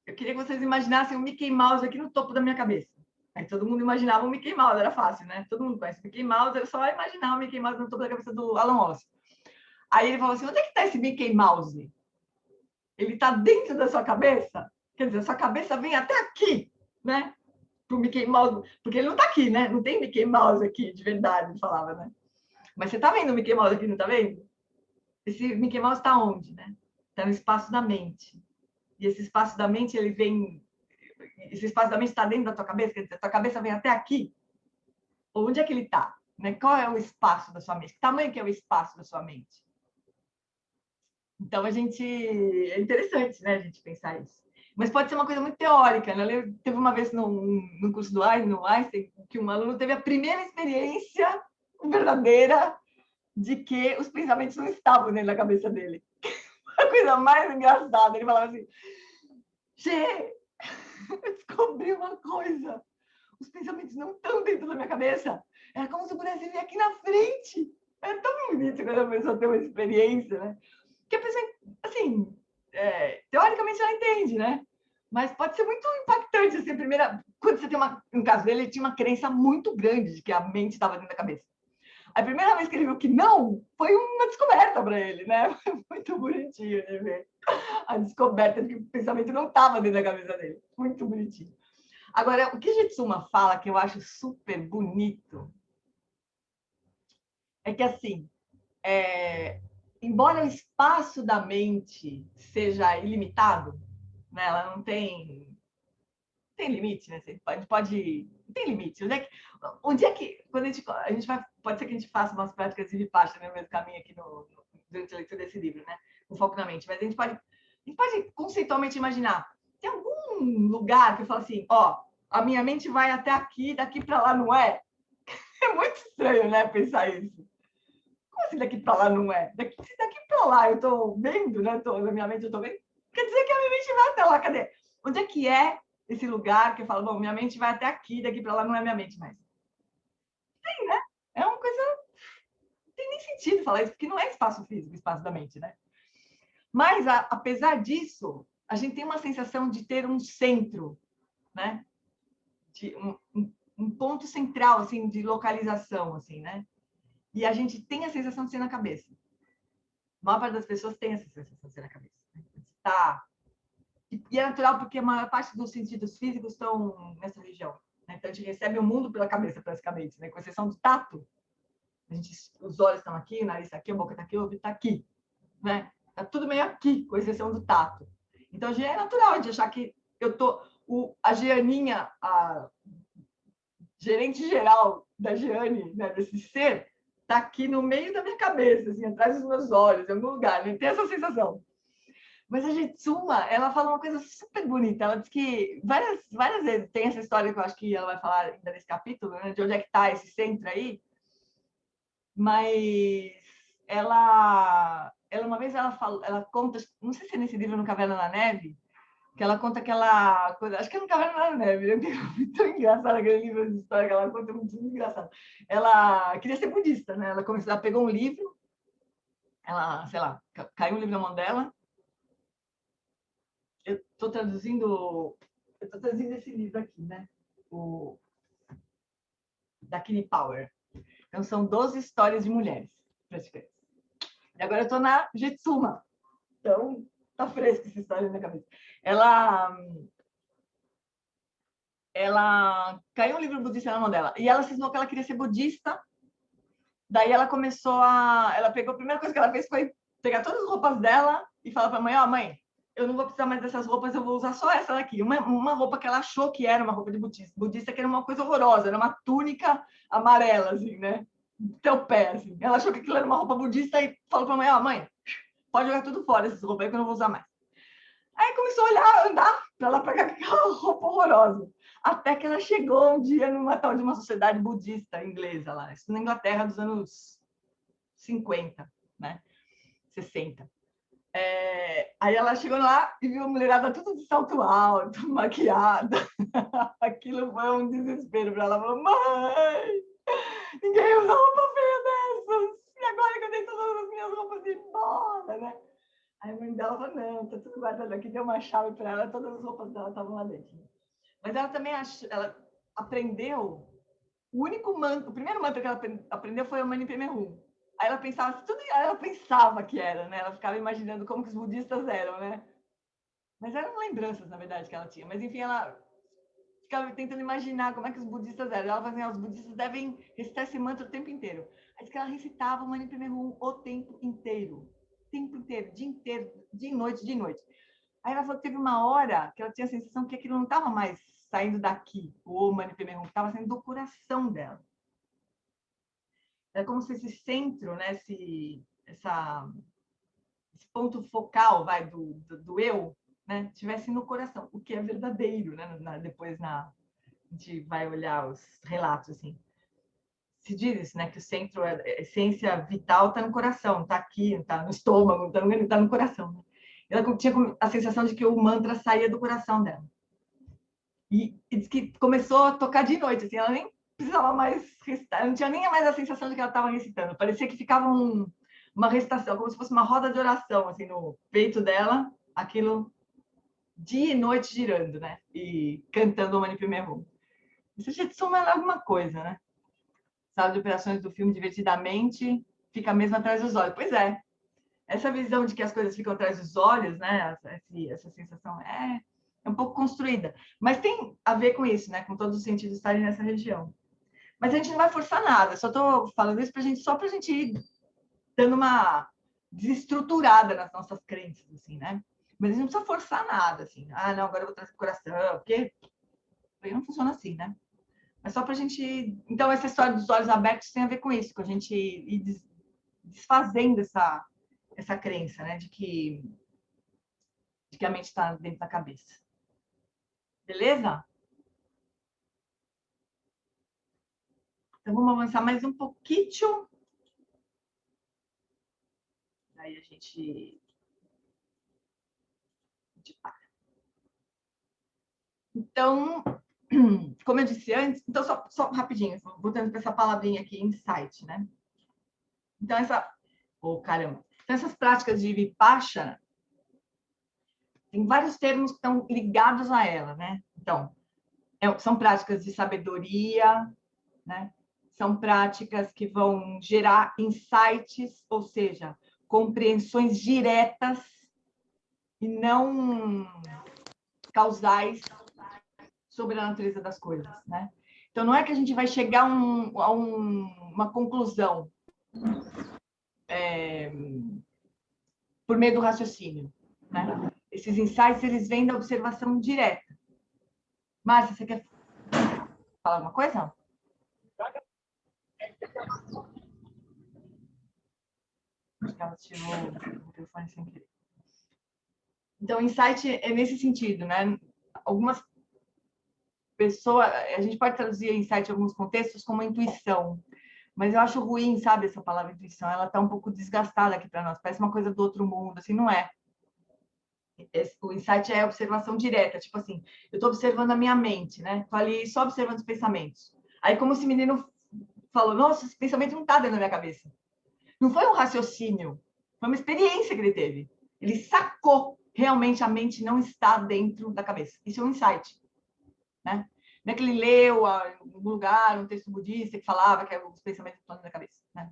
Eu queria que vocês imaginassem o Mickey Mouse aqui no topo da minha cabeça. Aí todo mundo imaginava o Mickey Mouse, era fácil, né? Todo mundo conhece o Mickey Mouse, era só imaginar o Mickey Mouse no topo da cabeça do Alan Wallace. Aí ele falou assim, onde é que está esse Mickey Mouse? Ele está dentro da sua cabeça? Quer dizer, a sua cabeça vem até aqui, né? Pro Mickey Mouse, porque ele não está aqui, né? Não tem Mickey Mouse aqui, de verdade, ele falava, né? Mas você está vendo o Mickey Mouse aqui, não está vendo? Esse Mickey Mouse está onde, né? Está no espaço da mente. E esse espaço da mente, ele vem... Esse espaço da mente está dentro da tua cabeça? Quer dizer, a tua cabeça vem até aqui? Onde é que ele está? Né? Qual é o espaço da sua mente? Que tamanho que é o espaço da sua mente? Então, é interessante, né, a gente pensar isso. Mas pode ser uma coisa muito teórica, né? Teve uma vez no curso do Einstein, que um aluno teve a primeira experiência verdadeira de que os pensamentos não estavam dentro da cabeça dele. A coisa mais engraçada. Ele falava assim, Gê, eu descobri uma coisa. Os pensamentos não estão dentro da minha cabeça. Era como se eu pudesse vir aqui na frente. É tão bonito quando a pessoa tem uma experiência, né? Que a pessoa, assim, teoricamente ela entende, né? Mas pode ser muito impactante, assim, quando você tem no caso dele, ele tinha uma crença muito grande de que a mente estava dentro da cabeça. A primeira vez que ele viu que não, foi uma descoberta para ele, né? Foi muito bonitinho de ver a descoberta de que o pensamento não estava dentro da cabeça dele. Muito bonitinho. Agora, o que Jitsuma fala, que eu acho super bonito, é que, assim, embora o espaço da mente seja ilimitado, né, ela não tem limite, né? A gente pode... Não tem limite. Onde é que quando a gente vai... Pode ser que a gente faça umas práticas de Vipassana no mesmo caminho aqui durante a leitura desse livro, né? Com foco na mente. Mas a gente pode conceitualmente imaginar. Tem algum lugar que eu falo assim, ó, a minha mente vai até aqui, daqui para lá não é? É muito estranho, né, pensar isso. Como assim daqui para lá não é? Daqui para lá eu estou vendo, né? Na minha mente eu estou vendo. Quer dizer que a minha mente vai até lá. Cadê? Onde é que é esse lugar que eu falo, bom, minha mente vai até aqui, daqui para lá não é minha mente mais. Sim, né? É uma coisa, não tem nem sentido falar isso, porque não é espaço físico, espaço da mente, né? Mas, apesar disso, a gente tem uma sensação de ter um centro, né? De um ponto central, assim, de localização, assim, né? E a gente tem a sensação de ser na cabeça. A maior parte das pessoas tem essa sensação de ser na cabeça. Né? Tá. E é natural porque a maior parte dos sentidos físicos estão nessa região. Né? Então, a gente recebe o mundo pela cabeça, praticamente, né? Com exceção do tato. A gente, os olhos estão aqui, o nariz está aqui, a boca está aqui, o ouvido está aqui. Né? Tá tudo meio aqui, com exceção do tato. Então, é natural a gente achar que eu tô... a Gianinha, a gerente geral da Giane, né, desse ser, tá aqui no meio da minha cabeça, assim, atrás dos meus olhos, em algum lugar, né? Tem essa sensação. Mas a Jetsuma, ela fala uma coisa super bonita. Ela diz que várias vezes tem essa história que eu acho que ela vai falar ainda nesse capítulo, né, de onde é que está esse centro aí. Mas ela uma vez ela conta, não sei se é nesse livro no Caverna na Neve, que ela conta aquela coisa, acho que é no Caverna na Neve, né? Muito engraçado aquele livro de história que ela conta, muito engraçado. Ela queria ser budista, né? Ela pegou um livro, ela, sei lá, caiu um livro na mão dela. Eu estou traduzindo esse livro aqui, né? O da Kitty Power. Então são 12 histórias de mulheres, praticamente. E agora eu estou na Jetsuma. Então, tá fresca essa história na minha cabeça. Ela caiu um livro budista na mão dela. E ela cismou que ela queria ser budista. Daí ela começou a... Ela pegou... A primeira coisa que ela fez foi pegar todas as roupas dela e falar para a mãe, ó, mãe, eu não vou precisar mais dessas roupas, eu vou usar só essa daqui. Uma roupa que ela achou que era uma roupa de budista, que era uma coisa horrorosa, era uma túnica amarela, assim, né? Até o pé, assim. Ela achou que aquilo era uma roupa budista e falou para a mãe, ó, mãe, pode jogar tudo fora essas roupas aí que eu não vou usar mais. Aí começou a olhar, andar para ela pegar aquela roupa horrorosa. Até que ela chegou um dia numa tal de uma sociedade budista inglesa lá, isso na Inglaterra dos anos 50, né? 60. Aí ela chegou lá e viu a mulherada tudo de salto alto, maquiada. Aquilo foi um desespero para ela. Ela falou, mãe, ninguém usa roupa feia dessas. E agora que eu dei todas as minhas roupas embora, né? Aí a mãe dela falou, não, tá tudo guardado aqui, deu uma chave para ela, todas as roupas dela estavam lá dentro. Mas ela também ela aprendeu, o primeiro mantra que ela aprendeu foi o Mani Padme Hum. Aí ela pensava, tudo ela pensava que era, né? Ela ficava imaginando como que os budistas eram, né? Mas eram lembranças, na verdade, que ela tinha. Mas enfim, ela ficava tentando imaginar como é que os budistas eram. Ela falava assim, os budistas devem recitar esse mantra o tempo inteiro. Aí disse que ela recitava o Mani Padme Hum o tempo inteiro. Tempo inteiro, dia inteiro, dia e noite, dia e noite. Aí ela falou que teve uma hora que ela tinha a sensação que aquilo não estava mais saindo daqui, o Mani Padme Hum, estava saindo do coração dela. É como se esse centro, né, esse ponto focal do eu, né, estivesse no coração, o que é verdadeiro, né? Depois a gente vai olhar os relatos assim. Se diz isso, né, que o centro, a essência vital está no coração, está aqui, está no estômago, está no coração. Né? Ela tinha a sensação de que o mantra saía do coração dela. E diz que começou a tocar de noite, assim, ela nem precisava mais recitar, não tinha nem mais a sensação de que ela estava recitando, parecia que ficava uma recitação, como se fosse uma roda de oração, assim, no peito dela, aquilo dia e noite girando, né? E cantando o Mani Padme Hum. Isso já soma alguma coisa, né? Sala de operações do filme Divertidamente fica mesmo atrás dos olhos. Pois é, essa visão de que as coisas ficam atrás dos olhos, né? Essa sensação é um pouco construída. Mas tem a ver com isso, né? Com todos os sentidos estarem nessa região. Mas a gente não vai forçar nada. Só estou falando isso só para a gente ir dando uma desestruturada nas nossas crenças, assim, né? Mas a gente não precisa forçar nada, assim. Ah, não, agora eu vou trazer o coração, porque não funciona assim, né? É só para a gente... Então, essa história dos olhos abertos tem a ver com isso, com a gente ir desfazendo essa crença, né? De que a mente está dentro da cabeça. Beleza? Então, vamos avançar mais um pouquinho. Aí a gente para. Então, como eu disse antes, então só rapidinho, voltando para essa palavrinha aqui, insight, né? Então, caramba. Então, essas práticas de Vipassana, tem vários termos que estão ligados a ela, né? Então, são práticas de sabedoria, né? São práticas que vão gerar insights, ou seja, compreensões diretas e não causais sobre a natureza das coisas, né? Então, não é que a gente vai chegar a uma conclusão por meio do raciocínio, né? Esses insights, eles vêm da observação direta. Márcia, você quer falar alguma coisa? Acho que ela tirou o microfone sem querer. Então, insight é nesse sentido, né? Algumas pessoas, a gente pode traduzir insight em alguns contextos como intuição, mas eu acho ruim, sabe, essa palavra intuição, ela está um pouco desgastada aqui para nós, parece uma coisa do outro mundo, assim, não é. O insight é observação direta, tipo assim, eu estou observando a minha mente, né? Estou ali só observando os pensamentos. Aí, como esse menino falou, nossa, esse pensamento não está dentro da minha cabeça. Não foi um raciocínio, foi uma experiência que ele teve. Ele sacou, realmente a mente não está dentro da cabeça. Isso é um insight, né? Não é que ele leu em algum lugar um texto budista que falava que os pensamentos estão dentro da cabeça, né?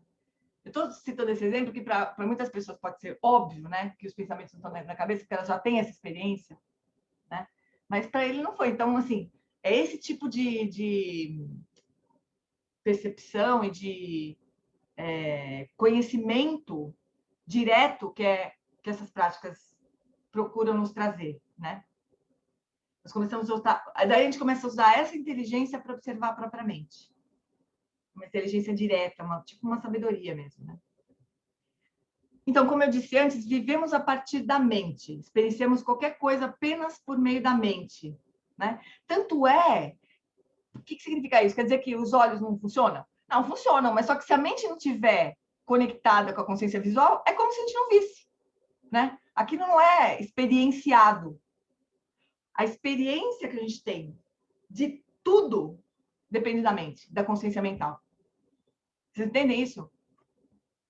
Eu estou citando esse exemplo que para muitas pessoas pode ser óbvio, né? Que os pensamentos não estão dentro da cabeça, porque elas já têm essa experiência, né? Mas para ele não foi. Então, assim, é esse tipo de percepção e de conhecimento direto que essas práticas procuram nos trazer, né? Nós começamos a usar, daí a gente começa a usar essa inteligência para observar a própria mente. Uma inteligência direta, tipo uma sabedoria mesmo, né? Então, como eu disse antes, vivemos a partir da mente, experienciamos qualquer coisa apenas por meio da mente, né? Tanto é, o que significa isso? Quer dizer que os olhos não funcionam? Não, funcionam, mas só que se a mente não estiver conectada com a consciência visual, é como se a gente não visse, né? Aquilo não é experienciado. A experiência que a gente tem de tudo depende da mente, da consciência mental. Vocês entendem isso?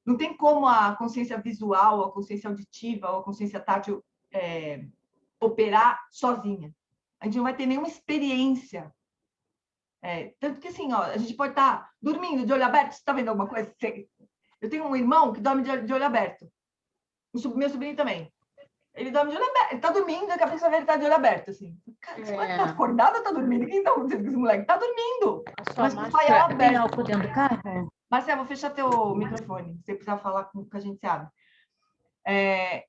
Não tem como a consciência visual, a consciência auditiva, ou a consciência tátil operar sozinha. A gente não vai ter nenhuma experiência. Tanto que assim, ó, a gente pode estar dormindo de olho aberto. Você está vendo alguma coisa? Eu tenho um irmão que dorme de olho aberto. Meu sobrinho também. Ele dorme de olho aberto. Ele está dormindo, daqui a pouco ele está de olho aberto. Assim. Cara, esse moleque está acordado ou está dormindo? Quem está acontecendo com esse moleque? Está dormindo. Mas com o paiol aberto. Tem álcool dentro do carro? Marcelo, vou fechar teu microfone. Se você precisar falar com a gente, se abre. Quer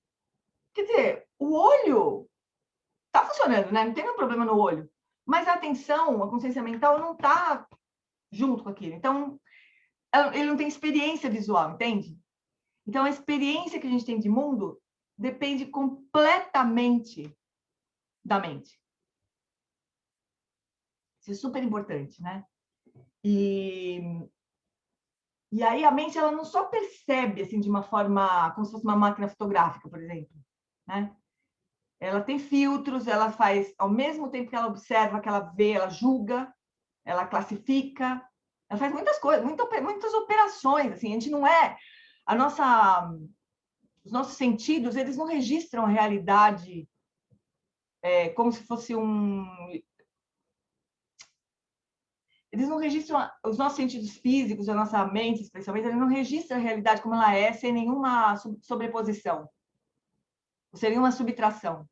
dizer, o olho está funcionando, né? Não tem nenhum problema no olho. Mas a atenção, a consciência mental não está junto com aquilo. Então, ele não tem experiência visual, entende? Então, a experiência que a gente tem de mundo depende completamente da mente. Isso é super importante, né? E aí a mente, ela não só percebe, assim, de uma forma, como se fosse uma máquina fotográfica, por exemplo, né? Ela tem filtros, ela faz, ao mesmo tempo que ela observa, que ela vê, ela julga, ela classifica, ela faz muitas coisas, muitas operações, assim, a gente não é... Os nossos sentidos, eles não registram a realidade como se fosse eles não registram os nossos sentidos físicos, a nossa mente, especialmente, eles não registram a realidade como ela é, sem nenhuma sobreposição, sem nenhuma subtração.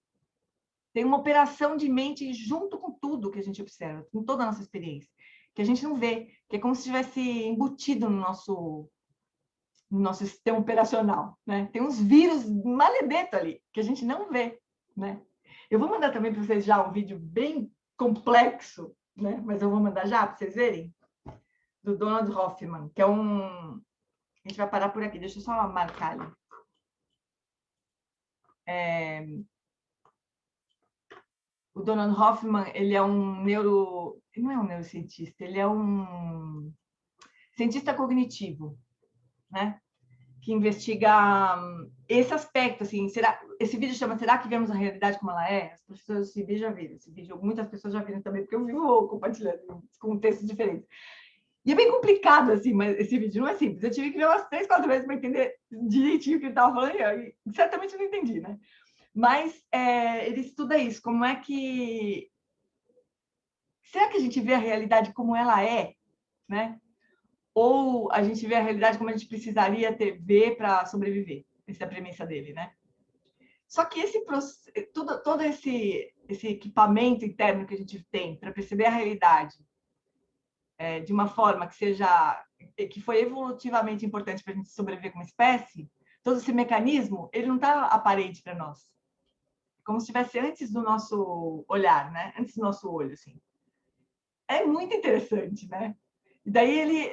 Tem uma operação de mente junto com tudo que a gente observa, com toda a nossa experiência, que a gente não vê, que é como se estivesse embutido no nosso sistema operacional, né? Tem uns vírus maledeto ali, que a gente não vê, né? Eu vou mandar também para vocês já um vídeo bem complexo, né? Mas eu vou mandar já para vocês verem, do Donald Hoffman, que é um... A gente vai parar por aqui, deixa eu só marcar ali. O Donald Hoffman, ele é um ele não é um neurocientista, ele é um cientista cognitivo, né? que investiga esse aspecto, assim, esse vídeo chama Será que vemos a realidade como ela é? As pessoas desse vídeo já viram esse vídeo, muitas pessoas já viram também, porque eu vivo compartilhando com textos diferentes. E é bem complicado, assim, mas esse vídeo não é simples. Eu tive que ver umas 3, 4 vezes para entender direitinho o que ele estava falando, e certamente não entendi, né? Mas ele estuda isso, como é que... Será que a gente vê a realidade como ela é, né? Ou a gente vê a realidade como a gente precisaria ver para sobreviver? Essa é a premissa dele, né? Só que todo esse equipamento interno que a gente tem para perceber a realidade de uma forma que foi evolutivamente importante para a gente sobreviver como espécie, todo esse mecanismo, ele não está aparente para nós. Como se estivesse antes do nosso olhar, né? Antes do nosso olho, assim. É muito interessante, né? E daí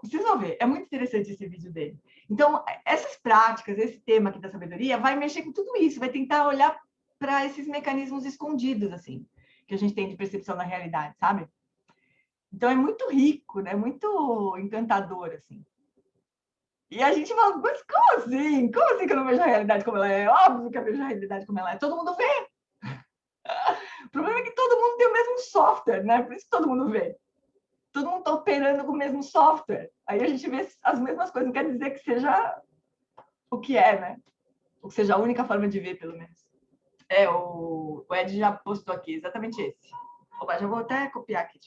vocês vão ver, é muito interessante esse vídeo dele. Então, essas práticas, esse tema aqui da sabedoria, vai mexer com tudo isso, vai tentar olhar para esses mecanismos escondidos, assim, que a gente tem de percepção da realidade, sabe? Então, é muito rico, né? Muito encantador, assim. E a gente fala, mas como assim? Como assim que eu não vejo a realidade como ela é? Óbvio que eu vejo a realidade como ela é. Todo mundo vê. O problema é que todo mundo tem o mesmo software, né? Por isso que todo mundo vê. Todo mundo está operando com o mesmo software. Aí a gente vê as mesmas coisas, não quer dizer que seja o que é, né? Ou que seja a única forma de ver, pelo menos. O Ed já postou aqui, exatamente esse. Opa, já vou até copiar aqui,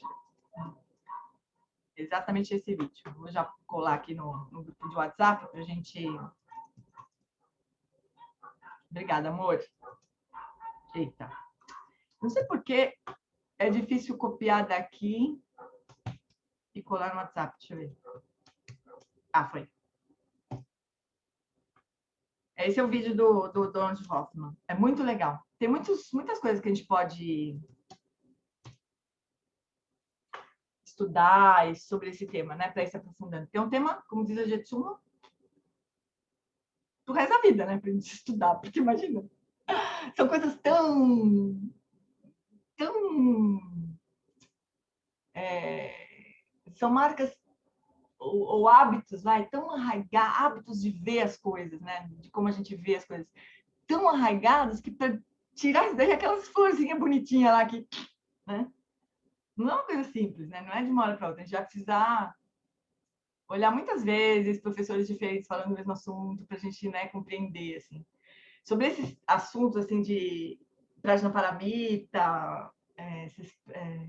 exatamente esse vídeo. Vou já colar aqui no grupo de WhatsApp para a gente... Obrigada, amor. Eita. Não sei por que é difícil copiar daqui e colar no WhatsApp. Deixa eu ver. Ah, foi. Esse é o vídeo do Donald Hoffman. É muito legal. Tem muitas coisas que a gente pode estudar sobre esse tema, né? Para ir se aprofundando. Tem um tema, como diz a Jetsumo, do resto da vida, né? Para a gente estudar. Porque imagina, são coisas tão são marcas ou hábitos, tão arraigados, hábitos de ver as coisas, né? De como a gente vê as coisas, tão arraigados que para tirar isso daí, aquelas florzinhas bonitinhas lá que, né? Não é uma coisa simples, né? Não é de uma hora para outra. A gente vai precisar olhar muitas vezes professores diferentes falando o mesmo assunto para a gente, né, compreender, assim. Sobre esses assuntos, assim, de Prajnaparamita,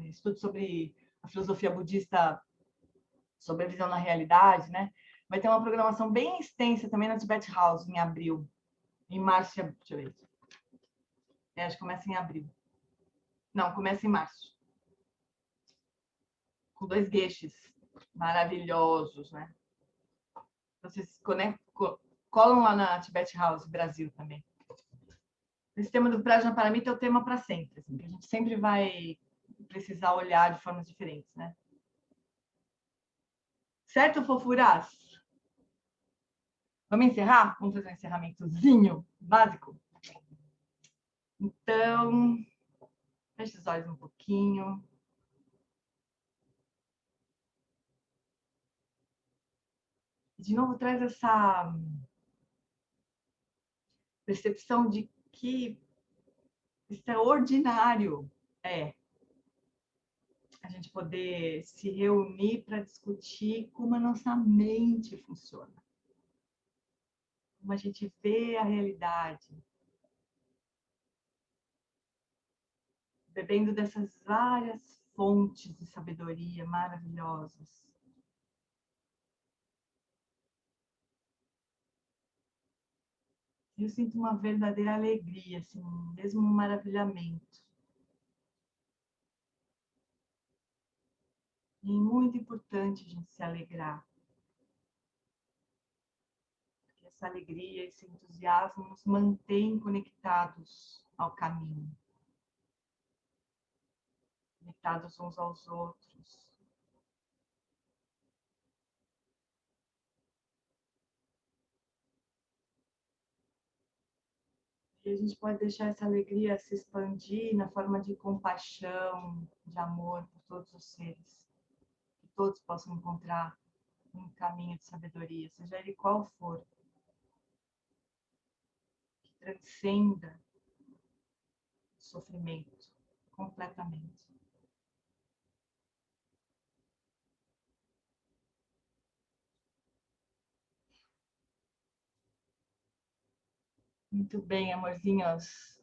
estudos sobre a filosofia budista, sobre a visão na realidade, né? Vai ter uma programação bem extensa também na Tibet House, em abril. Em março, deixa eu ver. Acho que começa em abril. Não, começa em março. Com 2 gueixes maravilhosos, né? Vocês colam lá na Tibet House Brasil também. Esse tema do Prajnaparamita é o tema para sempre, assim, que a gente sempre vai precisar olhar de formas diferentes, né? Certo, fofuras? Vamos encerrar? Vamos fazer um encerramentozinho básico? Então, feche os olhos um pouquinho. De novo, traz essa percepção de que extraordinário é a gente poder se reunir para discutir como a nossa mente funciona, como a gente vê a realidade, bebendo dessas várias fontes de sabedoria maravilhosas. Eu sinto uma verdadeira alegria, assim, mesmo um maravilhamento. E é muito importante a gente se alegrar. Porque essa alegria, esse entusiasmo nos mantém conectados ao caminho. Conectados uns aos outros. E a gente pode deixar essa alegria se expandir na forma de compaixão, de amor por todos os seres. Que todos possam encontrar um caminho de sabedoria, seja ele qual for. transcenda o sofrimento completamente. Muito bem, amorzinhos.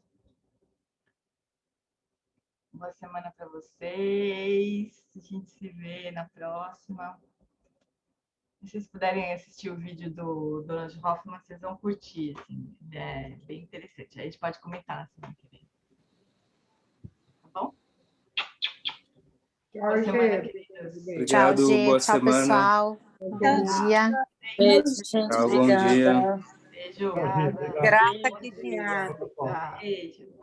Boa semana para vocês. A gente se vê na próxima. Se vocês puderem assistir o vídeo do Donald Hoffman, vocês vão curtir, assim, é bem interessante. Aí a gente pode comentar na semana que vem. Tá bom? Boa semana, queridos. Obrigado, Tchau, boa gente. Tchau, semana. pessoal. Bom dia. Beijo, gente. Tchau, bom Obrigada. dia. Beijo. Obrigada. Grata que vier. Beijo.